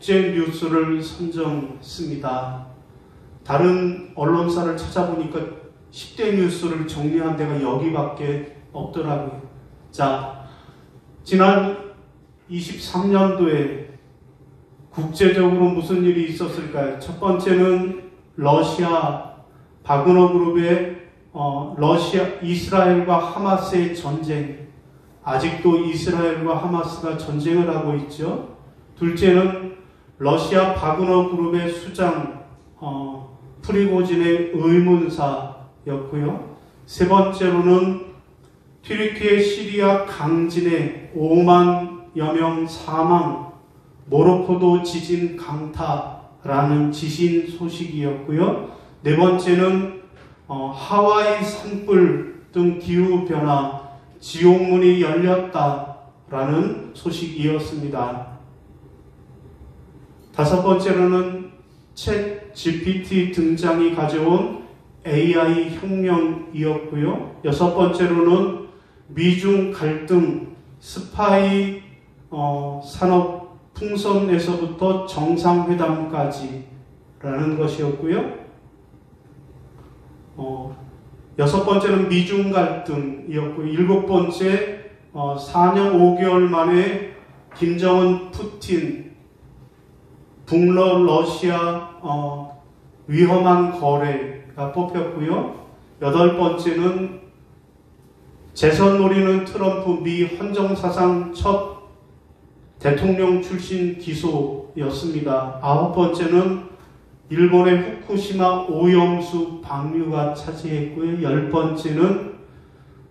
국제 뉴스를 선정했습니다. 다른 언론사를 찾아보니까 10대 뉴스를 정리한 데가 여기밖에 없더라고요. 자, 지난 23년도에 국제적으로 무슨 일이 있었을까요? 첫 번째는 러시아 바그너 그룹의 이스라엘과 하마스의 전쟁. 아직도 이스라엘과 하마스가 전쟁을 하고 있죠. 둘째는 러시아 바그너 그룹의 수장 프리고진의 의문사였고요. 세 번째로는 튀르키예 시리아 강진의 5만여 명 사망, 모로코도 지진 강타라는 지진 소식이었고요. 네 번째는 하와이 산불 등 기후변화, 지옥문이 열렸다라는 소식이었습니다. 다섯 번째로는 챗 GPT 등장이 가져온 AI 혁명이었고요. 여섯 번째로는 미중 갈등, 스파이 산업 풍선에서부터 정상회담까지 라는 것이었고요. 여섯 번째는 미중 갈등이었고, 일곱 번째 4년 5개월 만에 김정은 푸틴 북러 러시아 위험한 거래가 뽑혔고요. 여덟 번째는 재선 노리는 트럼프 미 헌정사상 첫 대통령 출신 기소였습니다. 아홉 번째는 일본의 후쿠시마 오염수 방류가 차지했고요. 열 번째는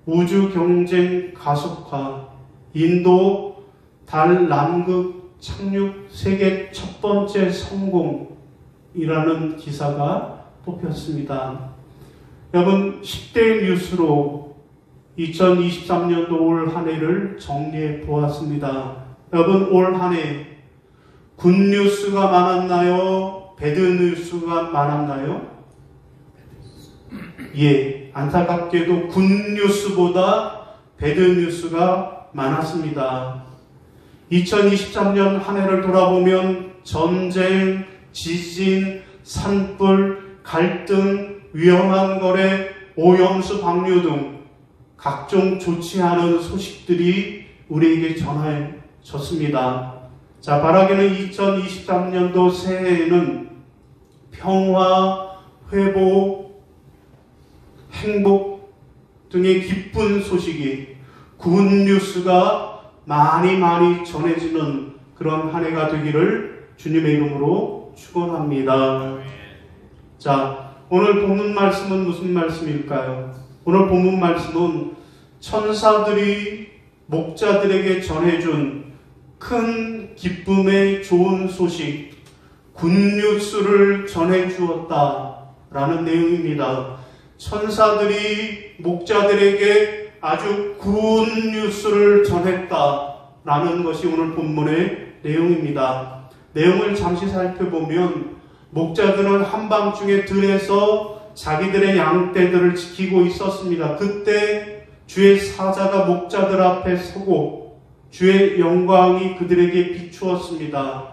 우주 경쟁 가속화, 인도 달 남극 착륙 세계 첫 번째 성공이라는 기사가 뽑혔습니다. 여러분, 10대 뉴스로 2023년도 올 한 해를 정리해 보았습니다. 여러분, 올 한 해 굿뉴스가 많았나요? 배드뉴스가 많았나요? 예, 안타깝게도 굿뉴스보다 배드뉴스가 많았습니다. 2023년 한 해를 돌아보면 전쟁, 지진, 산불, 갈등, 위험한 거래, 오염수 방류 등 각종 좋지 않은 소식들이 우리에게 전해졌습니다. 자, 바라기는 2023년도 새해에는 평화, 회복, 행복 등의 기쁜 소식이, 굿뉴스가 많이 전해지는 그런 한 해가 되기를 주님의 이름으로 축원합니다. 자, 오늘 본문 말씀은 무슨 말씀일까요? 오늘 본문 말씀은 천사들이 목자들에게 전해준 큰 기쁨의 좋은 소식, 굿뉴스를 전해주었다라는 내용입니다. 천사들이 목자들에게 아주 굿뉴스를 전했다라는 것이 오늘 본문의 내용입니다. 내용을 잠시 살펴보면 목자들은 한밤중에 들에서 자기들의 양떼들을 지키고 있었습니다. 그때 주의 사자가 목자들 앞에 서고 주의 영광이 그들에게 비추었습니다.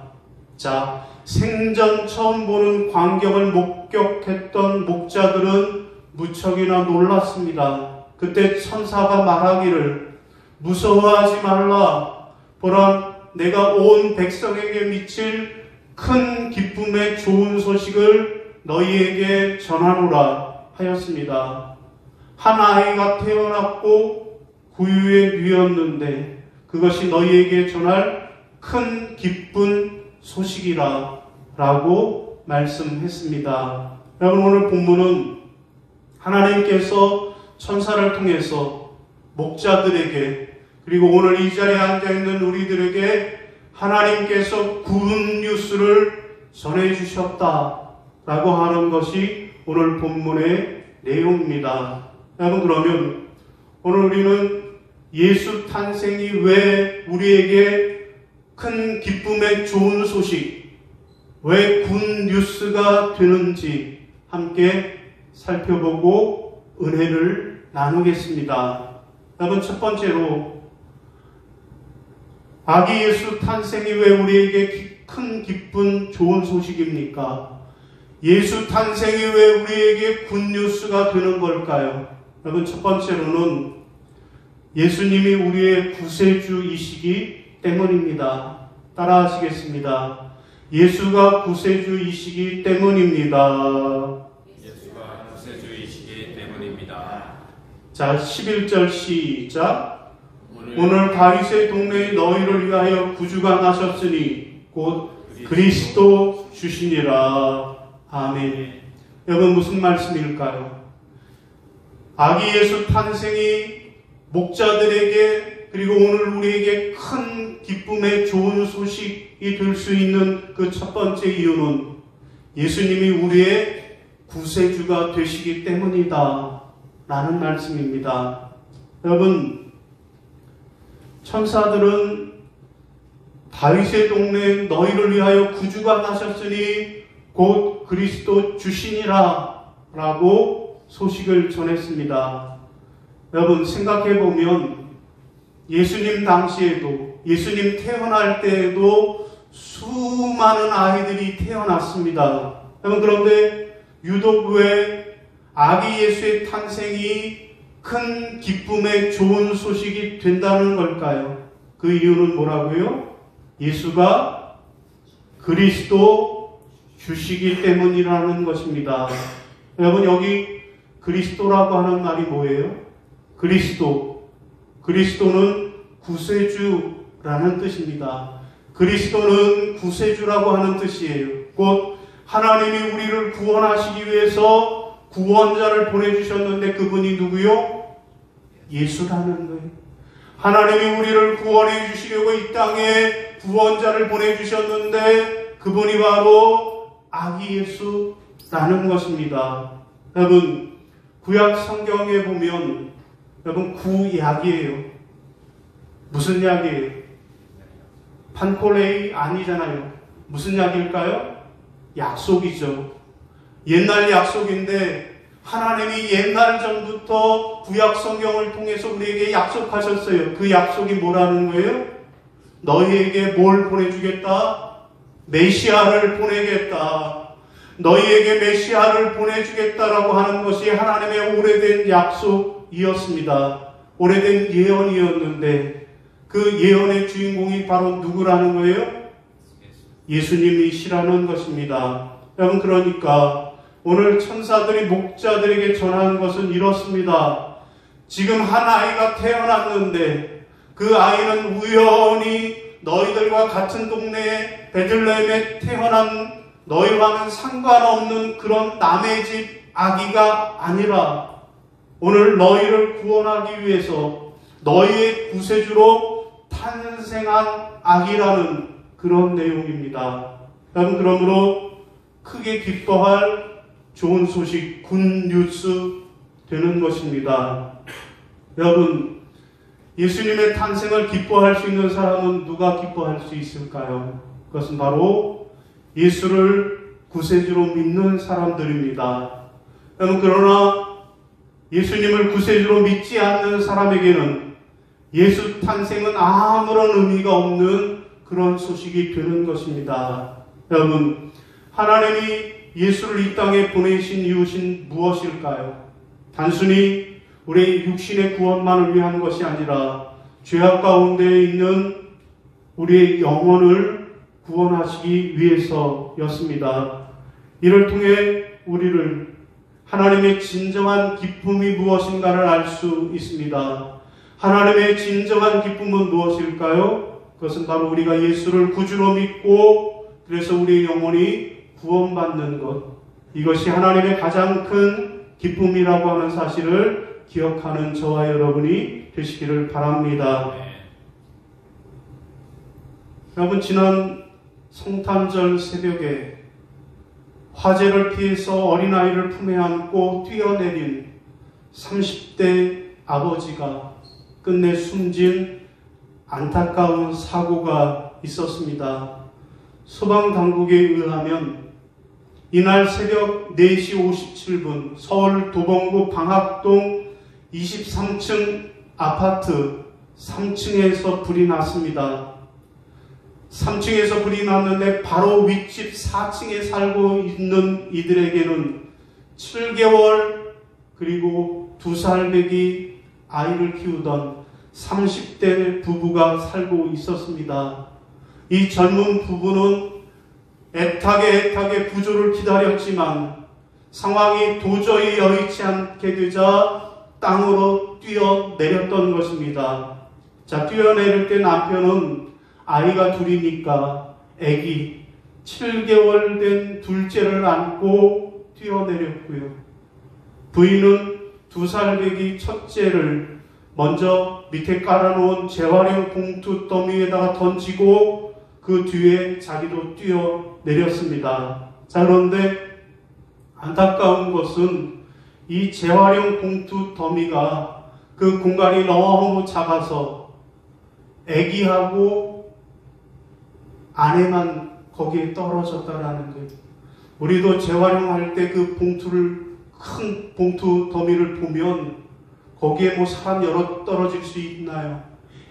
자, 생전 처음 보는 광경을 목격했던 목자들은 무척이나 놀랐습니다. 그때 천사가 말하기를 무서워하지 말라. 보라, 내가 온 백성에게 미칠 큰 기쁨의 좋은 소식을 너희에게 전하노라 하였습니다. 한 아이가 태어났고 구유에 누였는데 그것이 너희에게 전할 큰 기쁜 소식이라 라고 말씀했습니다. 여러분, 오늘 본문은 하나님께서 천사를 통해서 목자들에게, 그리고 오늘 이 자리에 앉아있는 우리들에게 하나님께서 굿뉴스를 전해주셨다라고 하는 것이 오늘 본문의 내용입니다. 여러분, 그러면 오늘 우리는 예수 탄생이 왜 우리에게 큰 기쁨의 좋은 소식, 왜 굿뉴스가 되는지 함께 살펴보고 은혜를 나누겠습니다. 여러분, 첫 번째로 아기 예수 탄생이 왜 우리에게 큰 기쁜 좋은 소식입니까? 예수 탄생이 왜 우리에게 굿뉴스가 되는 걸까요? 여러분, 첫 번째로는 예수님이 우리의 구세주이시기 때문입니다. 따라 하시겠습니다. 예수가 구세주이시기 때문입니다. 예수가 구세주이시기 때문입니다. 자, 11절 시작. 오늘 다윗의 동네에 너희를 위하여 구주가 나셨으니 곧 그리스도 주시니라. 아멘. 여러분, 무슨 말씀일까요? 아기 예수 탄생이 목자들에게 그리고 오늘 우리에게 큰 기쁨의 좋은 소식이 될 수 있는 그 첫 번째 이유는 예수님이 우리의 구세주가 되시기 때문이다 라는 말씀입니다. 여러분, 천사들은 다윗의 동네에 너희를 위하여 구주가 나셨으니 곧 그리스도 주시니라 라고 소식을 전했습니다. 여러분, 생각해보면 예수님 당시에도, 예수님 태어날 때에도 수많은 아이들이 태어났습니다. 여러분, 그런데 유독 왜 아기 예수의 탄생이 큰 기쁨의 좋은 소식이 된다는 걸까요? 그 이유는 뭐라고요? 예수가 그리스도 주시기 때문이라는 것입니다. 여러분, 여기 그리스도라고 하는 말이 뭐예요? 그리스도는 구세주라는 뜻입니다. 그리스도는 구세주라고 하는 뜻이에요. 곧 하나님이 우리를 구원하시기 위해서 구원자를 보내주셨는데 그분이 누구요? 예수라는 거예요. 하나님이 우리를 구원해 주시려고 이 땅에 구원자를 보내주셨는데 그분이 바로 아기 예수라는 것입니다. 여러분, 구약 성경에 보면 여러분 구약이에요. 무슨 약이에요? 판콜레이 아니잖아요. 무슨 약일까요? 약속이죠. 옛날 약속인데 하나님이 옛날 전부터 구약 성경을 통해서 우리에게 약속하셨어요. 그 약속이 뭐라는 거예요? 너희에게 뭘 보내주겠다? 메시아를 보내겠다. 너희에게 메시아를 보내주겠다라고 하는 것이 하나님의 오래된 약속이었습니다. 오래된 예언이었는데 그 예언의 주인공이 바로 누구라는 거예요? 예수님이시라는 것입니다. 여러분, 그러니까 오늘 천사들이 목자들에게 전하는 것은 이렇습니다. 지금 한 아이가 태어났는데 그 아이는 우연히 너희들과 같은 동네에 베들레헴에 태어난 너희와는 상관없는 그런 남의 집 아기가 아니라 오늘 너희를 구원하기 위해서 너희의 구세주로 탄생한 아기라는 그런 내용입니다. 여러분, 그러므로 크게 기뻐할 좋은 소식, 굿뉴스 되는 것입니다. 여러분, 예수님의 탄생을 기뻐할 수 있는 사람은 누가 기뻐할 수 있을까요? 그것은 바로 예수를 구세주로 믿는 사람들입니다. 여러분, 그러나 예수님을 구세주로 믿지 않는 사람에게는 예수 탄생은 아무런 의미가 없는 그런 소식이 되는 것입니다. 여러분, 하나님이 예수를 이 땅에 보내신 이유는 무엇일까요? 단순히 우리의 육신의 구원만을 위한 것이 아니라 죄악 가운데 있는 우리의 영혼을 구원하시기 위해서였습니다. 이를 통해 우리를 하나님의 진정한 기쁨이 무엇인가를 알 수 있습니다. 하나님의 진정한 기쁨은 무엇일까요? 그것은 바로 우리가 예수를 구주로 믿고 그래서 우리의 영혼이 구원받는 것, 이것이 하나님의 가장 큰 기쁨이라고 하는 사실을 기억하는 저와 여러분이 되시기를 바랍니다. 여러분, 지난 성탄절 새벽에 화재를 피해서 어린아이를 품에 안고 뛰어내린 30대 아버지가 끝내 숨진 안타까운 사고가 있었습니다. 소방당국에 의하면 이날 새벽 4시 57분 서울 도봉구 방학동 23층 아파트 3층에서 불이 났습니다. 3층에서 불이 났는데 바로 윗집 4층에 살고 있는 이들에게는 7개월 그리고 2살 배기 아이를 키우던 30대 부부가 살고 있었습니다. 이 젊은 부부는 애타게 구조를 기다렸지만 상황이 도저히 여의치 않게 되자 땅으로 뛰어내렸던 것입니다. 자, 뛰어내릴 때 남편은 아이가 둘이니까 아기 7개월 된 둘째를 안고 뛰어내렸고요. 부인은 2살 배기 첫째를 먼저 밑에 깔아놓은 재활용 봉투 더미에다가 던지고 그 뒤에 자기도 뛰어내렸습니다. 자, 그런데 안타까운 것은 이 재활용 봉투 더미가 그 공간이 너무 작아서 아기하고 아내만 거기에 떨어졌다라는 거예요. 우리도 재활용할 때 그 봉투를 큰 봉투 더미를 보면 거기에 뭐 사람 여러 떨어질 수 있나요?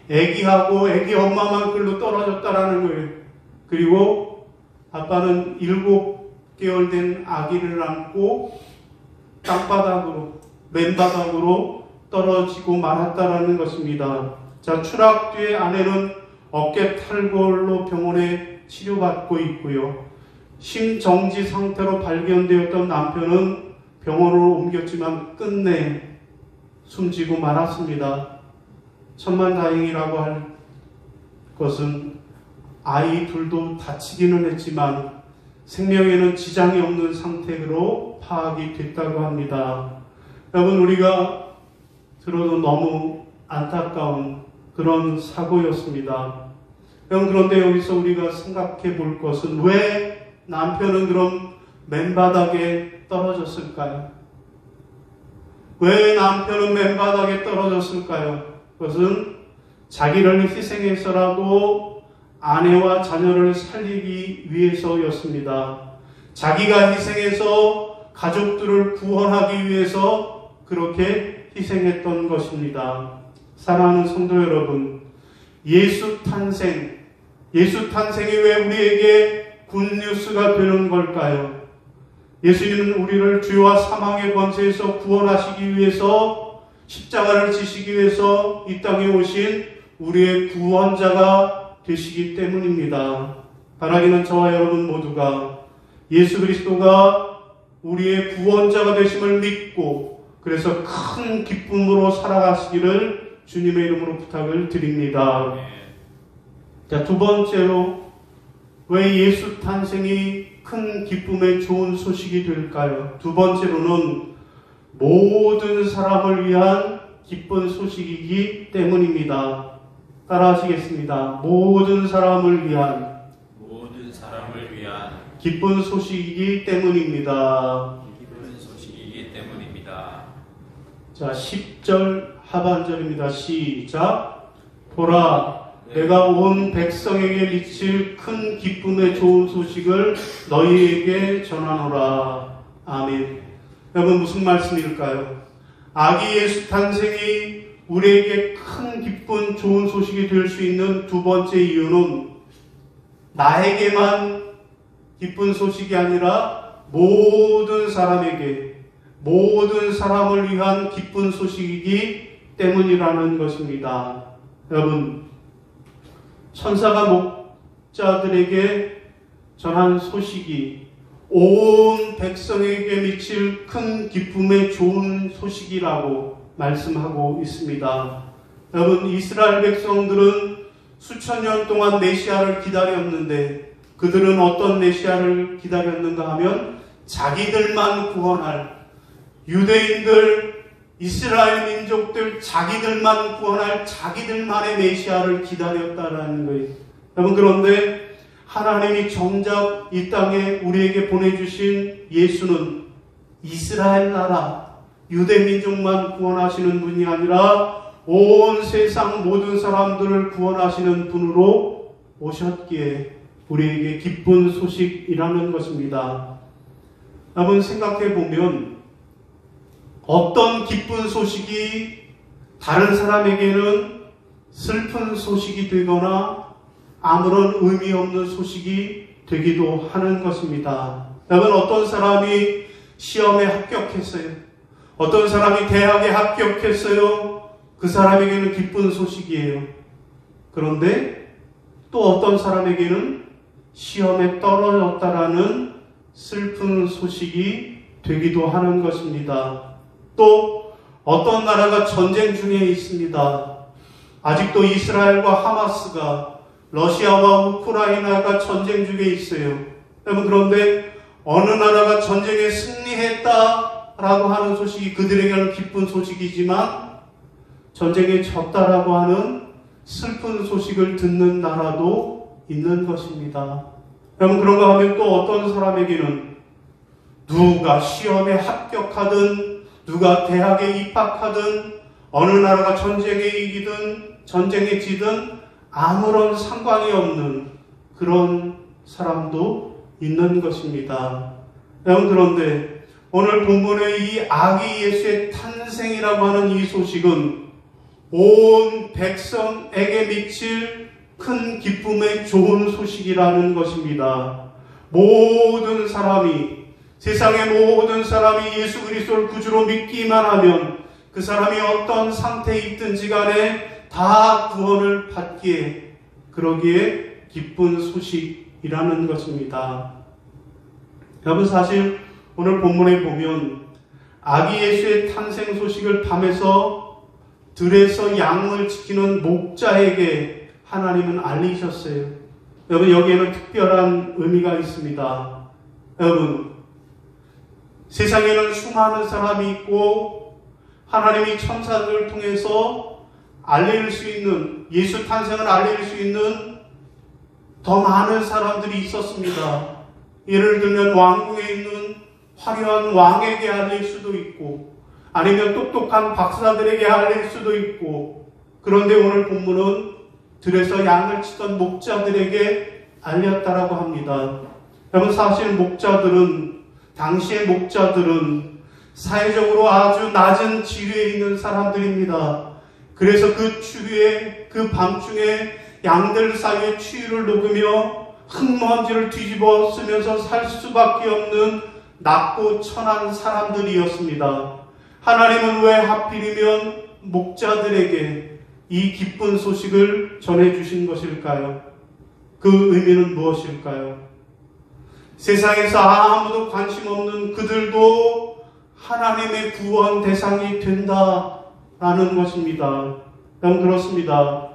아기하고 아기 엄마만 글로 떨어졌다라는 거예요. 그리고 아빠는 7개월 된 아기를 안고 땅바닥으로 맨바닥으로 떨어지고 말았다라는 것입니다. 자, 추락 뒤에 아내는 어깨 탈골로 병원에 치료받고 있고요. 심정지 상태로 발견되었던 남편은 병원으로 옮겼지만 끝내 숨지고 말았습니다. 천만다행이라고 할 것은 아이 둘도 다치기는 했지만 생명에는 지장이 없는 상태로 파악이 됐다고 합니다. 여러분, 우리가 들어도 너무 안타까운 그런 사고였습니다. 여러분, 그런데 여기서 우리가 생각해 볼 것은 왜 남편은 그럼 맨바닥에 떨어졌을까요? 왜 남편은 맨바닥에 떨어졌을까요? 그것은 자기를 희생해서라도 아내와 자녀를 살리기 위해서였습니다. 자기가 희생해서 가족들을 구원하기 위해서 그렇게 희생했던 것입니다. 사랑하는 성도 여러분, 예수 탄생이 왜 우리에게 굿뉴스가 되는 걸까요? 예수님은 우리를 죄와 사망의 권세에서 구원하시기 위해서 십자가를 지시기 위해서 이 땅에 오신 우리의 구원자가 되시기 때문입니다. 바라기는 저와 여러분 모두가 예수 그리스도가 우리의 구원자가 되심을 믿고 그래서 큰 기쁨으로 살아가시기를 주님의 이름으로 부탁을 드립니다. 자, 두 번째로 왜 예수 탄생이 큰 기쁨의 좋은 소식이 될까요? 두 번째로는 모든 사람을 위한 기쁜 소식이기 때문입니다. 따라하시겠습니다. 모든 사람을 위한 기쁜 소식이기 때문입니다. 자, 10절 하반절입니다. 시작. 보라, 내가 온 백성에게 미칠 큰 기쁨의 좋은 소식을 너희에게 전하노라. 아멘. 여러분, 무슨 말씀일까요? 아기 예수 탄생이 우리에게 큰 기쁜 좋은 소식이 될 수 있는 두 번째 이유는 나에게만 기쁜 소식이 아니라 모든 사람에게, 모든 사람을 위한 기쁜 소식이기 때문이라는 것입니다. 여러분, 천사가 목자들에게 전한 소식이 온 백성에게 미칠 큰 기쁨의 좋은 소식이라고 말씀하고 있습니다. 여러분, 이스라엘 백성들은 수천 년 동안 메시아를 기다렸는데 그들은 어떤 메시아를 기다렸는가 하면 자기들만 구원할, 유대인들, 이스라엘 민족들 자기들만 구원할 자기들만의 메시아를 기다렸다라는 거예요. 여러분, 그런데 하나님이 정작 이 땅에 우리에게 보내주신 예수는 이스라엘 나라, 유대 민족만 구원하시는 분이 아니라 온 세상 모든 사람들을 구원하시는 분으로 오셨기에 우리에게 기쁜 소식이라는 것입니다. 여러분, 생각해 보면 어떤 기쁜 소식이 다른 사람에게는 슬픈 소식이 되거나 아무런 의미 없는 소식이 되기도 하는 것입니다. 여러분, 어떤 사람이 시험에 합격했어요. 어떤 사람이 대학에 합격했어요. 그 사람에게는 기쁜 소식이에요. 그런데 또 어떤 사람에게는 시험에 떨어졌다라는 슬픈 소식이 되기도 하는 것입니다. 또 어떤 나라가 전쟁 중에 있습니다. 아직도 이스라엘과 하마스가, 러시아와 우크라이나가 전쟁 중에 있어요. 여러분, 그런데 어느 나라가 전쟁에 승리했다라고 하는 소식이 그들에게는 기쁜 소식이지만 전쟁에 졌다라고 하는 슬픈 소식을 듣는 나라도 있는 것입니다. 여러분, 그런가 하면 또 어떤 사람에게는 누가 시험에 합격하든 누가 대학에 입학하든 어느 나라가 전쟁에 이기든 전쟁에 지든 아무런 상관이 없는 그런 사람도 있는 것입니다. 여러분, 그런데 오늘 본문의 이 아기 예수의 탄생이라고 하는 이 소식은 온 백성에게 미칠 큰 기쁨의 좋은 소식이라는 것입니다. 모든 사람이, 세상의 모든 사람이 예수 그리스도를 구주로 믿기만 하면 그 사람이 어떤 상태에 있든지 간에 다 구원을 받기에, 그러기에 기쁜 소식이라는 것입니다. 여러분, 사실 오늘 본문에 보면 아기 예수의 탄생 소식을 밤에서 들에서 양을 지키는 목자에게 하나님은 알리셨어요. 여러분, 여기에는 특별한 의미가 있습니다. 여러분, 세상에는 수많은 사람이 있고 하나님이 천사들을 통해서 알릴 수 있는, 예수 탄생을 알릴 수 있는 더 많은 사람들이 있었습니다. 예를 들면 왕궁에 있는 화려한 왕에게 알릴 수도 있고, 아니면 똑똑한 박사들에게 알릴 수도 있고, 그런데 오늘 본문은 들에서 양을 치던 목자들에게 알렸다라고 합니다. 여러분, 사실 목자들은, 당시의 목자들은 사회적으로 아주 낮은 지위에 있는 사람들입니다. 그래서 그 추위에, 그 밤중에 양들 사이에 추위를 녹으며 흙먼지를 뒤집어 쓰면서 살 수밖에 없는 낮고 천한 사람들이었습니다. 하나님은 왜 하필이면 목자들에게 이 기쁜 소식을 전해주신 것일까요? 그 의미는 무엇일까요? 세상에서 아무도 관심 없는 그들도 하나님의 구원 대상이 된다라는 것입니다. 그렇습니다.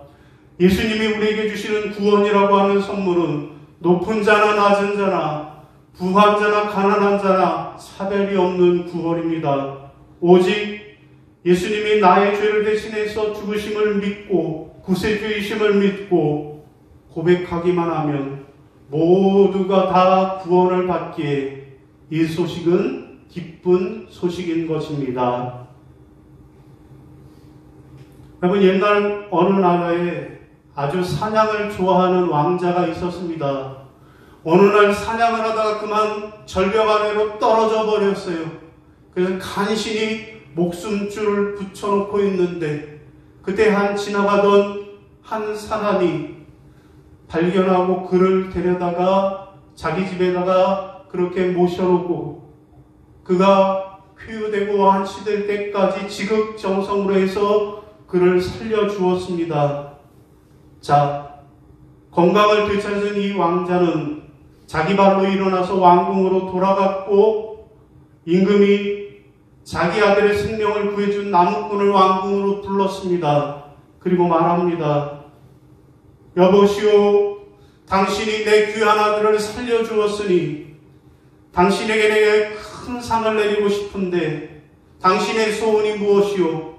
예수님이 우리에게 주시는 구원이라고 하는 선물은 높은 자나 낮은 자나 부한 자나 가난한 자나 차별이 없는 구원입니다. 오직 예수님이 나의 죄를 대신해서 죽으심을 믿고 구세주이심을 믿고 고백하기만 하면 모두가 다 구원을 받기에 이 소식은 기쁜 소식인 것입니다. 여러분, 옛날 어느 나라에 아주 사냥을 좋아하는 왕자가 있었습니다. 어느 날 사냥을 하다가 그만 절벽 아래로 떨어져 버렸어요. 그래서 간신히 목숨줄을 붙여놓고 있는데 그때 지나가던 한 사람이 발견하고 그를 데려다가 자기 집에다가 그렇게 모셔놓고 그가 회유되고 완치될 때까지 지극정성으로 해서 그를 살려주었습니다. 자, 건강을 되찾은 이 왕자는 자기 발로 일어나서 왕궁으로 돌아갔고 임금이 자기 아들의 생명을 구해준 나무꾼을 왕궁으로 불렀습니다. 그리고 말합니다. 여보시오, 당신이 내 귀한 아들을 살려주었으니 당신에게 내게 큰 상을 내리고 싶은데 당신의 소원이 무엇이오?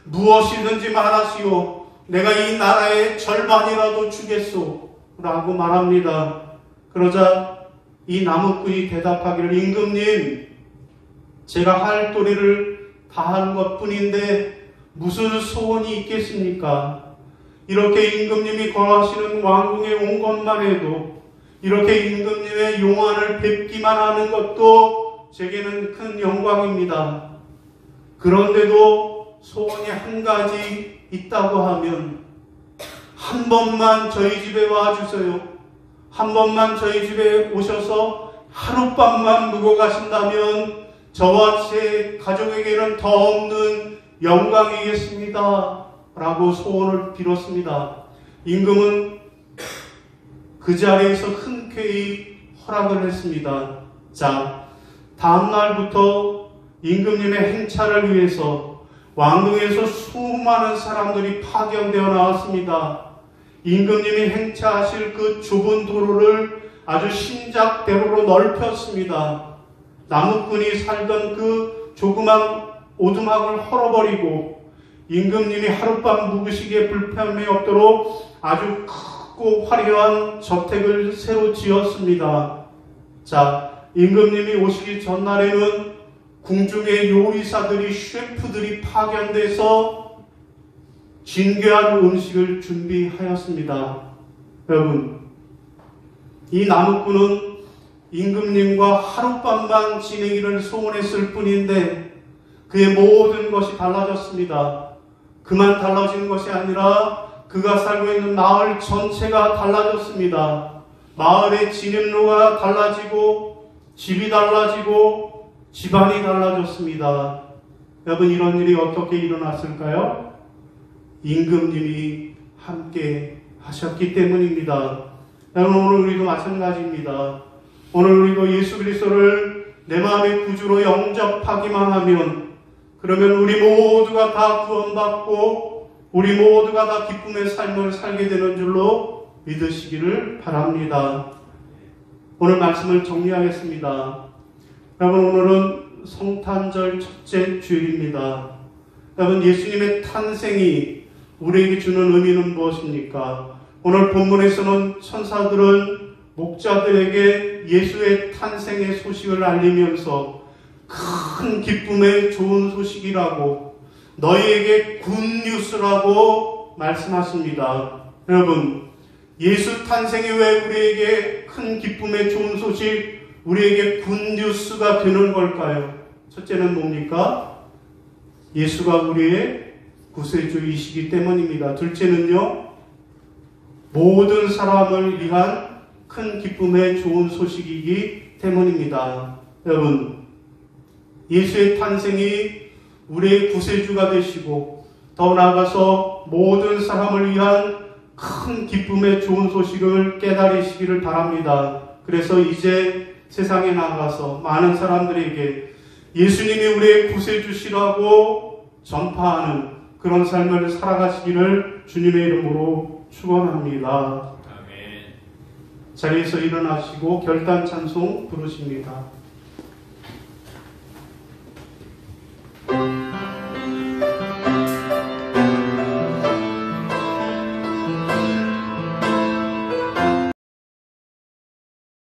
무엇이든지 말하시오. 내가 이 나라의 절반이라도 주겠소. 라고 말합니다. 그러자 이 나무꾼이 대답하기를, 임금님, 제가 할 도리를 다한 것뿐인데 무슨 소원이 있겠습니까? 이렇게 임금님이 거하시는 왕궁에 온 것만 해도, 이렇게 임금님의 용안을 뵙기만 하는 것도 제게는 큰 영광입니다. 그런데도 소원이 한 가지 있다고 하면 한 번만 저희 집에 와주세요. 한 번만 저희 집에 오셔서 하룻밤만 묵어 가신다면 저와 제 가족에게는 더 없는 영광이겠습니다. 라고 소원을 빌었습니다. 임금은 그 자리에서 흔쾌히 허락을 했습니다. 자, 다음 날부터 임금님의 행차를 위해서 왕궁에서 수많은 사람들이 파견되어 나왔습니다. 임금님이 행차하실 그 좁은 도로를 아주 신작대로로 넓혔습니다. 나무꾼이 살던 그 조그만 오두막을 헐어버리고 임금님이 하룻밤 묵으시기에 불편함이 없도록 아주 크고 화려한 저택을 새로 지었습니다. 자, 임금님이 오시기 전날에는 궁중의 요리사들이, 셰프들이 파견돼서 진귀한 음식을 준비하였습니다. 여러분, 이 나무꾼은 임금님과 하룻밤만 지내기를 소원했을 뿐인데 그의 모든 것이 달라졌습니다. 그만 달라진 것이 아니라 그가 살고 있는 마을 전체가 달라졌습니다. 마을의 진입로가 달라지고 집이 달라지고 집안이 달라졌습니다. 여러분, 이런 일이 어떻게 일어났을까요? 임금님이 함께 하셨기 때문입니다. 여러분, 오늘 우리도 마찬가지입니다. 오늘 우리도 예수 그리스도를 내 마음의 구주로 영접하기만 하면, 그러면 우리 모두가 다 구원받고 우리 모두가 다 기쁨의 삶을 살게 되는 줄로 믿으시기를 바랍니다. 오늘 말씀을 정리하겠습니다. 여러분, 오늘은 성탄절 첫째 주일입니다. 여러분, 예수님의 탄생이 우리에게 주는 의미는 무엇입니까? 오늘 본문에서는 천사들은 목자들에게 예수의 탄생의 소식을 알리면서 큰 기쁨의 좋은 소식이라고, 너희에게 굿뉴스라고 말씀하십니다. 여러분, 예수 탄생이 왜 우리에게 큰 기쁨의 좋은 소식, 우리에게 굿뉴스가 되는 걸까요? 첫째는 뭡니까? 예수가 우리의 구세주이시기 때문입니다. 둘째는요, 모든 사람을 위한 큰 기쁨의 좋은 소식이기 때문입니다. 여러분, 예수의 탄생이 우리의 구세주가 되시고 더 나아가서 모든 사람을 위한 큰 기쁨의 좋은 소식을 깨달으시기를 바랍니다. 그래서 이제 세상에 나가서 많은 사람들에게 예수님이 우리의 구세주시라고 전파하는 그런 삶을 살아가시기를 주님의 이름으로 축원합니다. 아멘. 자리에서 일어나시고 결단 찬송 부르십니다.